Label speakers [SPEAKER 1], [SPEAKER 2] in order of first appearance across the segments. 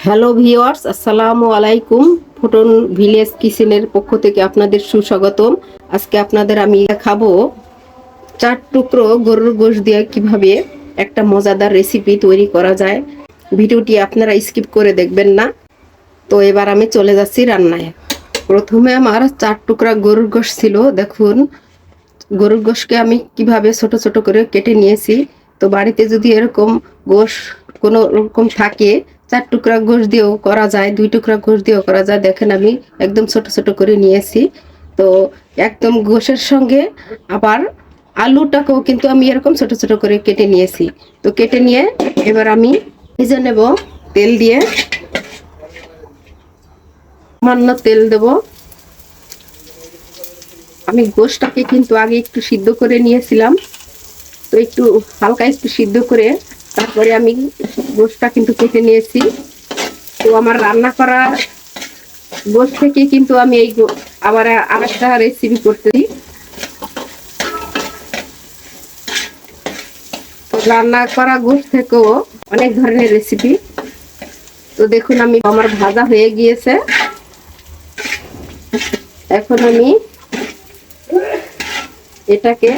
[SPEAKER 1] Hello viewers, আসসালামু আলাইকুম। ফুটন village কিচেনের পক্ষ থেকে আপনাদের সুস্বাগতম। আজকে আপনাদের আমি দেখাবো 4 টুকরো গরুর গোশত দিয়ে কিভাবে একটা মজাদার রেসিপি তৈরি করা যায়। ভিডিওটি আপনারা স্কিপ করে দেখবেন না। তো এবার আমি চলে যাচ্ছি রান্নায়। প্রথমে আমার 4 টুকরা গরুর গোশত ছিল। দেখুন গরুর গোশতকে আমি কিভাবে ছোট ছোট করে কেটে নিয়েছি। তো বাড়িতে যদি এরকম গোশত কোনো রকম থাকে, 4 টুকরা গোশত দিয়েও করা যায়, 2 টুকরা গোশত দিয়েও করা যায়। দেখেন আমি একদম ছোট ছোট করে নিয়েছি। তো একদম গোশের সঙ্গে আবার আলুটাকেও কিন্তু আমি এরকম ছোট ছোট করে কেটে নিয়েছি। তো কেটে নিয়ে এবার আমি ভেজে নেব তেল দিয়ে। সামান্য তেল দেব। আমি গোশতটাকে কিন্তু আগে একটু সিদ্ধ করে নিয়েছিলাম। তো একটু হালকা একটু সিদ্ধ করে তারপরে আমি গোশতটা কিন্তু কেটে নিয়েছি। তো আমার রান্না করা গোশত থেকে কিন্তু আমি এই আবার আরেকটা রেসিপি করতেছি। তো রান্না করা গোশত থেকেও অনেক ধরনের রেসিপি। তো দেখুন আমি আমার ভাজা হয়ে গিয়েছে। এখন আমি এটাকে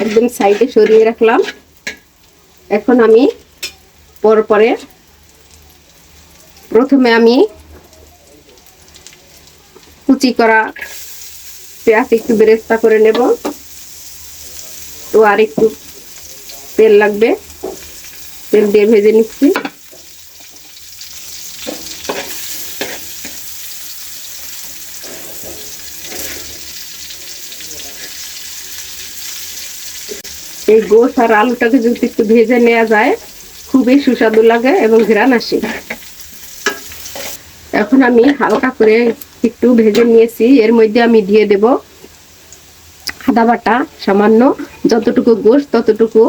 [SPEAKER 1] একদম সাইডে সরিয়ে রাখলাম। এখন আমি পরে প্রথমে আমি কুচি করা পেঁয়াজ একটু বেরেস্তা করে নেব। তো আর একটু তেল লাগবে, তেল দিয়ে ভেজে নিচ্ছি। এই গোশ আর আলুটাকে যদি একটু ভেজে নেওয়া যায় খুবই সুস্বাদু লাগে এবং ঘ্রাণ আসে। এখন আমি হালকা করে একটু ভেজে নিয়েছি। এর মধ্যে আমি দিয়ে দেব আদা বাটা সামান্য, যতটুকু গোশ ততটুকু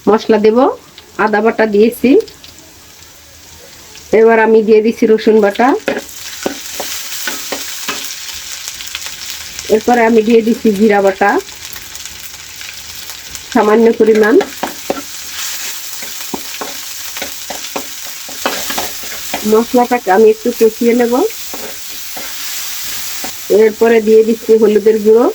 [SPEAKER 1] মশলা দেব। আদা বাটা দিয়েছি। এবার আমি দিয়ে দিচ্ছি রসুন বাটা। এরপরে আমি দিয়ে দিচ্ছি জিরা বাটা সামান্য পরিমাণ। মশলাটাকে আমি একটু কষিয়ে নেব। এরপরে দিয়ে দিচ্ছি হলুদের গুঁড়ো,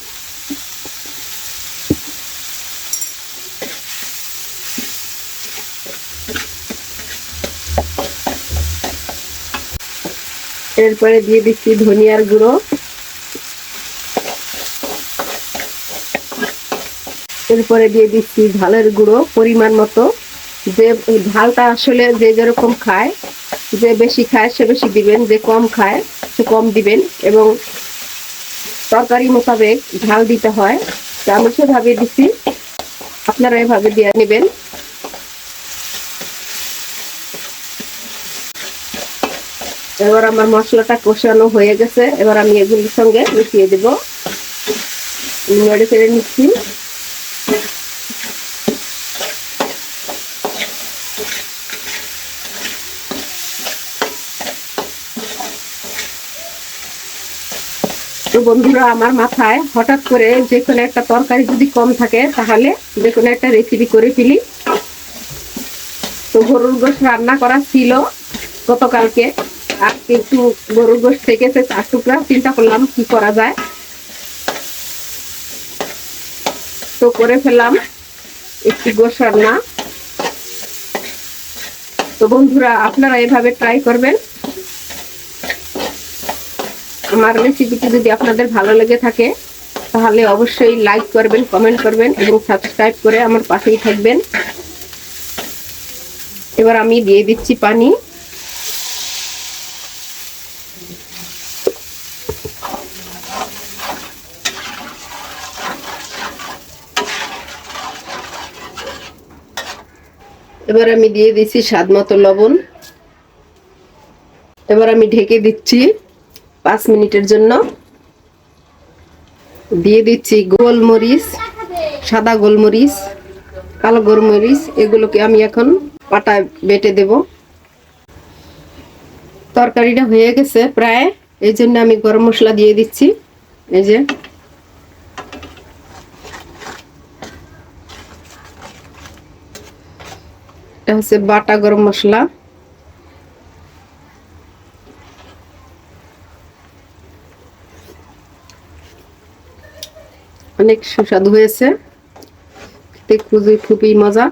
[SPEAKER 1] এরপরে দিয়ে দিচ্ছি ধনিয়ার গুঁড়ো, এরপরে দিয়ে দিচ্ছি ঝালের গুঁড়ো পরিমাণ মতো। যে ঝালটা আসলে যে যেরকম খায়, যে বেশি খায় সে বেশি দিবেন, যে কম খায় সে কম দিবেন, এবং তরকারি মোতাবেক ঝাল দিতে হয়। তো আমি সেভাবে দিচ্ছি, আপনারা এভাবে দিয়ে নেবেন। এবার আমার মশলাটা কষানো হয়ে গেছে। এবার আমি এগুলির সঙ্গে মিশিয়ে দেব। নেড়ে চেড়ে নিচ্ছি। তো বন্ধুরা, আমার মাথায় হঠাৎ করে যে কোনো একটা তরকারি যদি কম থাকে তাহলে যে কোনো একটা রেসিপি করে ফেলি। তো গরুর গোশত রান্না করা ছিল গতকালকে, আজকে একটু গরুর গোশত থেকেছে 4 টুকরা। চিন্তা করলাম কি করা যায়, তো করে ফেললাম একটু গোশত রান্না। তো বন্ধুরা, আপনারা এভাবে ট্রাই করবেন। আমার রেসিপিটি যদি আপনাদের ভালো লেগে থাকে তাহলে অবশ্যই লাইক করবেন, কমেন্ট করবেন এবং সাবস্ক্রাইব করে আমার পাশেই থাকবেন। এবার আমি দিয়ে দিচ্ছি পানি। এবার আমি দিয়ে দিচ্ছি স্বাদ মতো লবণ। এবার আমি ঢেকে দিচ্ছি 5 মিনিটের জন্য। দিয়ে দিচ্ছি গোলমরিচ, সাদা গোলমরিচ, কালো গোলমরিচ, এগুলোকে আমি এখন পাটায় বেটে দেব। তরকারিটা হয়ে গেছে প্রায়, এই জন্য আমি গরম মশলা দিয়ে দিচ্ছি। এই যে এটা হচ্ছে বাটা গরম মশলা। অনেক সুস্বাদু হয়েছে, খেতে খুবই খুবই মজা।